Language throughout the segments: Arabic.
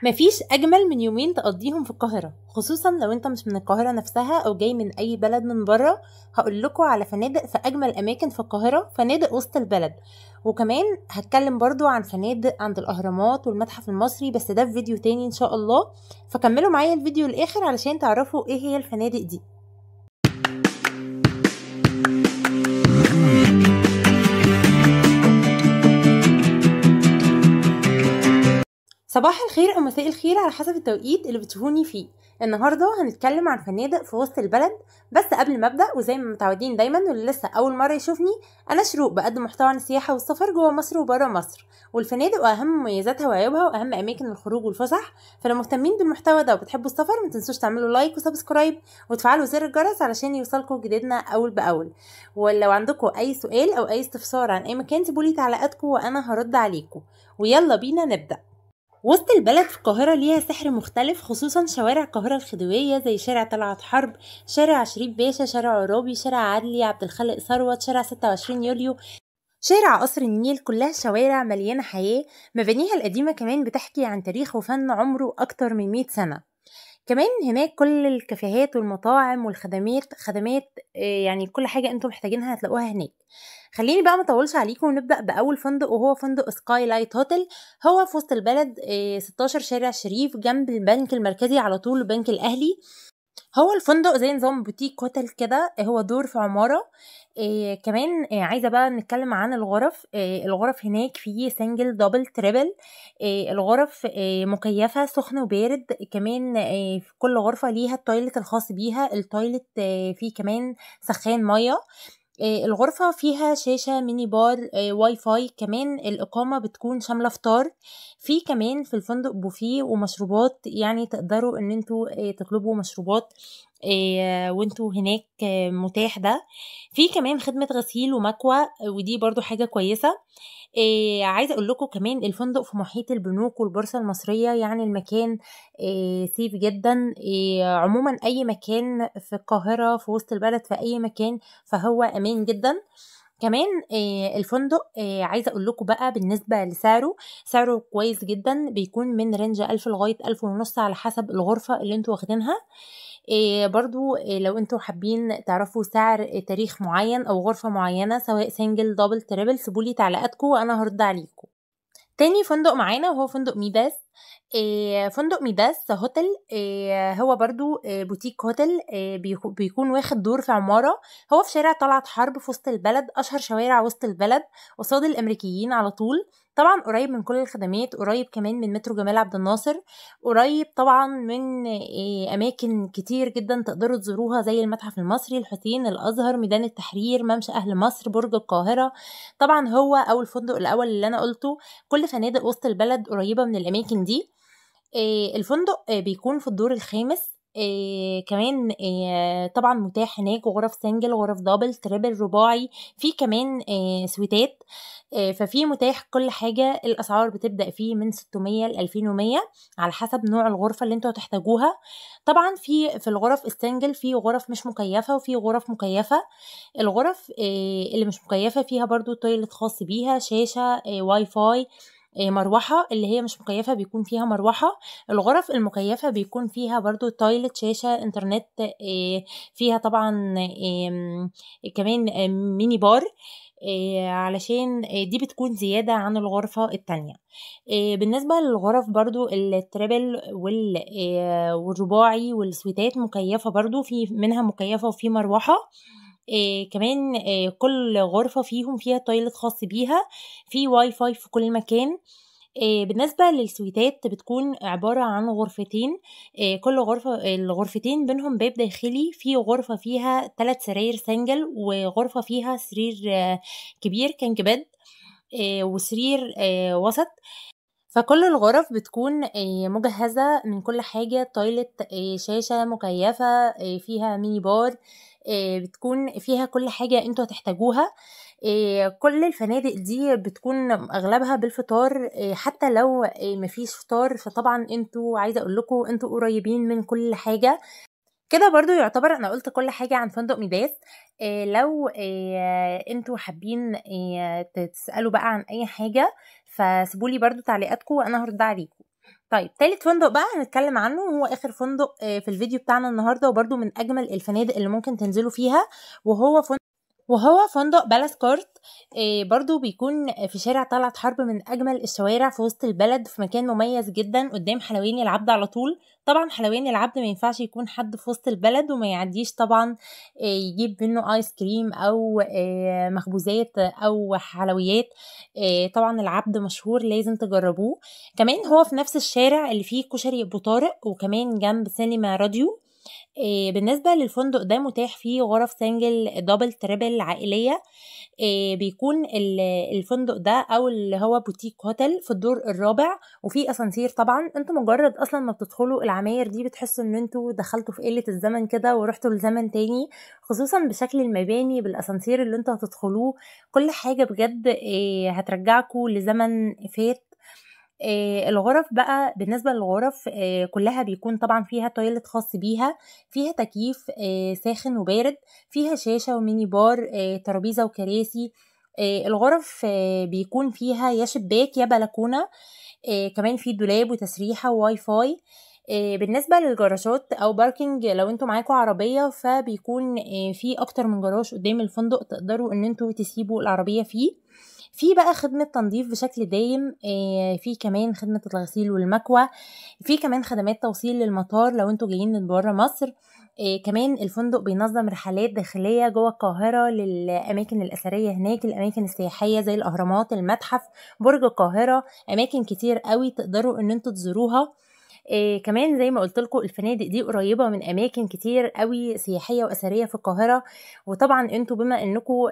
مفيش أجمل من يومين تقضيهم في القاهرة، خصوصا لو انت مش من القاهرة نفسها أو جاي من أي بلد من برا. هقول لكم على فنادق في أجمل أماكن في القاهرة، فنادق وسط البلد. وكمان هتكلم برضو عن فنادق عند الأهرامات والمتحف المصري، بس ده في فيديو تاني إن شاء الله. فكملوا معايا الفيديو الآخر علشان تعرفوا ايه هي الفنادق دي. صباح الخير او مساء الخير على حسب التوقيت اللي بتشوفوني فيه. النهارده هنتكلم عن فنادق في وسط البلد. بس قبل ما ابدا، وزي ما متعودين دايما واللي لسه اول مره يشوفني، انا شروق بقدم محتوى عن السياحه والسفر جوه مصر وبره مصر، والفنادق واهم مميزاتها وعيوبها واهم اماكن الخروج والفسح. فلو مهتمين بالمحتوى ده وبتحبوا السفر، ما تنسوش تعملوا لايك وسبسكرايب وتفعلوا زر الجرس علشان يوصلكم جديدنا اول باول. ولو عندكم اي سؤال او اي استفسار عن اي مكان، سيبولي تعليقاتكم وانا هرد عليكم. ويلا بينا نبدا. وسط البلد في القاهرة ليها سحر مختلف، خصوصا شوارع القاهرة الخديوية زي شارع طلعت حرب، شارع شريف باشا، شارع عرابي، شارع عدلي، عبد الخالق ثروت، شارع 26 يوليو، شارع قصر النيل. كلها شوارع مليانة حياة. مبانيها القديمة كمان بتحكي عن تاريخ وفن عمره أكتر من 100 سنة. كمان هناك كل الكافيهات والمطاعم والخدمات يعني كل حاجة انتم محتاجينها هتلاقوها هناك. خليني بقى مطولش عليكم ونبدأ بأول فندق، وهو فندق سكاي لايت هوتل. هو في وسط البلد، 16 شارع شريف، جنب البنك المركزي على طول، البنك الأهلي. هو الفندق زي نظام بوتيك هوتل كده، هو دور في عمارة. كمان عايزة بقى نتكلم عن الغرف. الغرف هناك فيه سنجل دبل تريبل. الغرف مكيفة سخن وبارد. كمان في كل غرفة ليها التويلت الخاص بيها. التويلت فيه كمان سخان مية. الغرفة فيها شاشة ميني بار، واي فاي. كمان الإقامة بتكون شاملة فطار. في كمان في الفندق بوفيه ومشروبات، يعني تقدروا ان انتوا تطلبوا مشروبات وانتوا هناك، متاح ده. في كمان خدمة غسيل ومكوى، ودي برضو حاجة كويسة. عايزة اقول لكم كمان الفندق في محيط البنوك والبورصة المصرية، يعني المكان سيف جدا. عموما اي مكان في القاهرة في وسط البلد في اي مكان فهو امان جدا. كمان الفندق، عايزة اقول لكم بقى بالنسبة لسعره، سعره كويس جدا، بيكون من رينج 1000 لغاية 1500 على حسب الغرفة اللي انتوا واخدينها. برضو لو انتوا حابين تعرفوا سعر تاريخ معين او غرفة معينة، سواء سنجل دبل تريبل، سيبولي تعليقاتكم وانا هرد عليكم. تاني فندق معانا وهو فندق ميداس. فندق ميداس هوتل. هو برضو بوتيك هوتل. بيكون واخد دور في عمارة. هو في شارع طلعت حرب في وسط البلد، أشهر شوارع وسط البلد، قصاد الأمريكيين على طول. طبعا قريب من كل الخدمات، قريب كمان من مترو جمال عبد الناصر، قريب طبعا من أماكن كتير جدا تقدروا تزوروها زي المتحف المصري، الحسين، الأزهر، ميدان التحرير، ممشى أهل مصر، برج القاهرة. طبعا هو أو الفندق الأول اللي أنا قلته. كل فنادق وسط البلد قريبة من الأماكن دي. الفندق بيكون في الدور الخامس. كمان طبعا متاح هناك غرف سنجل، غرف دبل تريبل رباعي، في كمان سويتات. ففي متاح كل حاجة. الأسعار بتبدأ فيه من 600 ل 2100 على حسب نوع الغرفة اللي انتوا هتحتاجوها. طبعا في الغرف السنجل في غرف مش مكيفة وفي غرف مكيفة. الغرف اللي مش مكيفة فيها برضو تويلت خاص بيها، شاشة، واي فاي، مروحة. اللي هي مش مكيفة بيكون فيها مروحة. الغرف المكيفة بيكون فيها برضو تويلت، شاشة، انترنت، فيها طبعا كمان ميني بار، علشان دي بتكون زيادة عن الغرفة التانية. بالنسبة للغرف برضو التريبل والرباعي والسويتات مكيفة برضو، في منها مكيفة وفي مروحة. كمان كل غرفة فيهم فيها تويلت خاص بيها، في واي فاي في كل مكان. بالنسبة للسويتات بتكون عبارة عن غرفتين. كل غرفة الغرفتين بينهم باب داخلي. في غرفة فيها 3 سراير سنجل، وغرفة فيها سرير كبير كانج بيد، وسرير وسط. فكل الغرف بتكون مجهزة من كل حاجة، تويلت، شاشة مكيفة، فيها ميني بار، بتكون فيها كل حاجة انتوا هتحتاجوها. كل الفنادق دي بتكون اغلبها بالفطار. حتى لو مفيش فطار، فطبعا انتوا عايزة اقول لكم انتوا قريبين من كل حاجة. كده برضو يعتبر انا قلت كل حاجة عن فندق ميداس. لو انتوا حابين تسألوا بقى عن اي حاجة، فسيبولي برضو تعليقاتكم وانا هرد عليكم. طيب تالت فندق بقى هنتكلم عنه، وهو اخر فندق في الفيديو بتاعنا النهارده، وبرده من اجمل الفنادق اللي ممكن تنزلوا فيها، وهو فندق بالاس كورت. برضو بيكون في شارع طلعت حرب، من اجمل الشوارع في وسط البلد، في مكان مميز جدا قدام حلواني العبد على طول. طبعا حلواني العبد ما ينفعش يكون حد في وسط البلد وما يعديش طبعا يجيب منه ايس كريم او مخبوزات او حلويات. طبعا العبد مشهور، لازم تجربوه. كمان هو في نفس الشارع اللي فيه كشري ابو طارق، وكمان جنب سينما راديو. بالنسبة للفندق ده متاح فيه غرف سنجل دبل تريبل عائلية. بيكون الفندق ده او اللي هو بوتيك هوتيل في الدور الرابع، وفي اسانسير. طبعا انتوا مجرد اصلا ما بتدخلوا العماير دي بتحسوا ان انتوا دخلتوا في قلة الزمن كده ورحتوا لزمن تاني، خصوصا بشكل المباني بالاسانسير اللي انتوا هتدخلوه. كل حاجة بجد هترجعكوا لزمن فات. الغرف بقى، بالنسبة للغرف كلها بيكون طبعا فيها تويلت خاص بيها، فيها تكييف ساخن وبارد، فيها شاشة وميني بار، ترابيزة وكراسي. الغرف بيكون فيها يا شباك يا بلكونة. كمان في دولاب وتسريحة وواي فاي. بالنسبة للجراشات او باركينج، لو انتوا معاكوا عربية فبيكون في اكتر من جراج قدام الفندق تقدروا ان انتوا تسيبوا العربية فيه. في بقى خدمة تنظيف بشكل دايم، في كمان خدمة الغسيل والمكوى، في كمان خدمات توصيل للمطار لو انتوا جايين من بره مصر. كمان الفندق بينظم رحلات داخلية جوه القاهرة للأماكن الأثرية هناك، الأماكن السياحية زي الأهرامات، المتحف، برج القاهرة، أماكن كتير قوي تقدروا ان انتوا تزوروها. كمان زي ما قلت لكم الفنادق دي قريبة من أماكن كتير قوي سياحية وأثرية في القاهرة. وطبعا انتوا بما انكم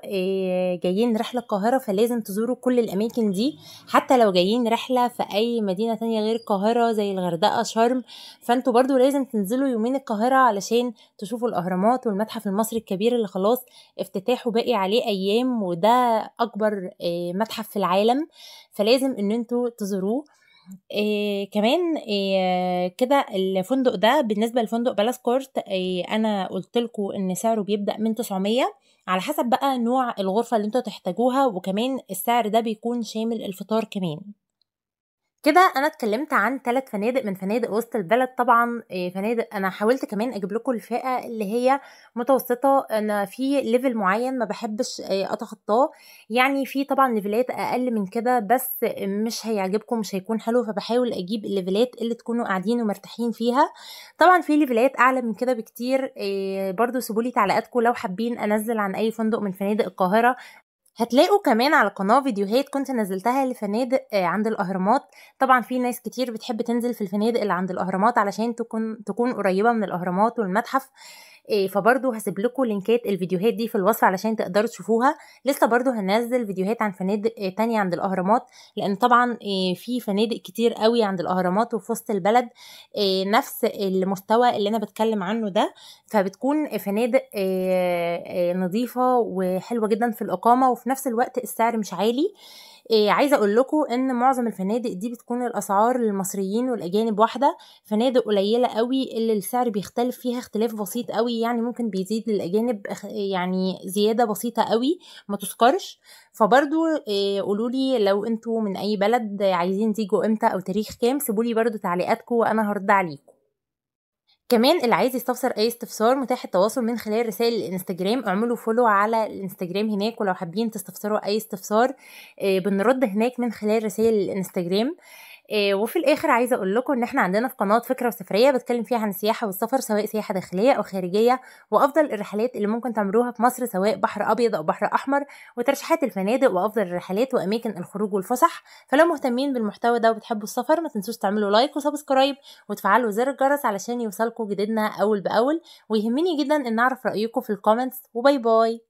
جايين رحلة القاهرة فلازم تزوروا كل الأماكن دي، حتى لو جايين رحلة في أي مدينة تانية غير القاهرة زي الغردقة، شرم، فانتوا برضو لازم تنزلوا يومين القاهرة علشان تشوفوا الأهرامات والمتحف المصري الكبير اللي خلاص افتتاحه باقي عليه أيام، وده أكبر متحف في العالم، فلازم ان انتوا تزوروه. كمان كده الفندق ده بالنسبة لفندق بالاس كورت، انا قلت لكم ان سعره بيبدأ من 900 على حسب بقى نوع الغرفة اللي انتوا تحتاجوها، وكمان السعر ده بيكون شامل الفطار كمان. كده انا اتكلمت عن 3 فنادق من فنادق وسط البلد. طبعا فنادق انا حاولت كمان اجيب لكم الفئه اللي هي متوسطه، انا في ليفل معين ما بحبش اتخطاه، يعني في طبعا ليفلات اقل من كده بس مش هيعجبكم، مش هيكون حلو، فبحاول اجيب الليفلات اللي تكونوا قاعدين ومرتاحين فيها. طبعا في ليفلات اعلى من كده بكتير. برضو سيبولي تعليقاتكم لو حابين انزل عن اي فندق من فنادق القاهره. هتلاقوا كمان على القناة فيديوهات كنت نزلتها لفنادق عند الأهرامات. طبعا في ناس كتير بتحب تنزل في الفنادق اللي عند الأهرامات علشان تكون قريبة من الأهرامات والمتحف. فبرضو هسيب لكم لينكات الفيديوهات دي في الوصف علشان تقدروا تشوفوها. لسه برضو هننزل فيديوهات عن فنادق تانية عند الأهرامات، لأن طبعا في فنادق كتير قوي عند الأهرامات وفي وسط البلد نفس المستوى اللي أنا بتكلم عنه ده، فبتكون فنادق نظيفة وحلوة جدا في الإقامة، وفي نفس الوقت السعر مش عالي. عايزه اقول لكم ان معظم الفنادق دي بتكون الاسعار للمصريين والاجانب واحده، فنادق قليله قوي اللي السعر بيختلف فيها اختلاف بسيط قوي، يعني ممكن بيزيد للاجانب يعني زياده بسيطه قوي ما تذكرش. فبرضو قولوا لي لو انتوا من اي بلد عايزين تيجوا امتى او تاريخ كام، سيبولي برضو تعليقاتكم وانا هرد عليكم. كمان اللي عايز يستفسر اي استفسار متاح التواصل من خلال رسائل الانستجرام، اعملوا فولو على الانستجرام هناك، ولو حابين تستفسروا اي استفسار بنرد هناك من خلال رسائل الانستجرام. وفي الاخر عايزه اقول لكم ان احنا عندنا في قناه فكره وسفريه بتكلم فيها عن السياحه والسفر، سواء سياحه داخليه او خارجيه، وافضل الرحلات اللي ممكن تعملوها في مصر سواء بحر ابيض او بحر احمر، وترشيحات الفنادق وافضل الرحلات واماكن الخروج والفسح. فلو مهتمين بالمحتوى ده وبتحبوا السفر ما تنسوش تعملوا لايك وسبسكرايب وتفعلوا زر الجرس علشان يوصلكم جديدنا اول باول، ويهمني جدا ان اعرف رايكم في الكومنتس. وباي باي.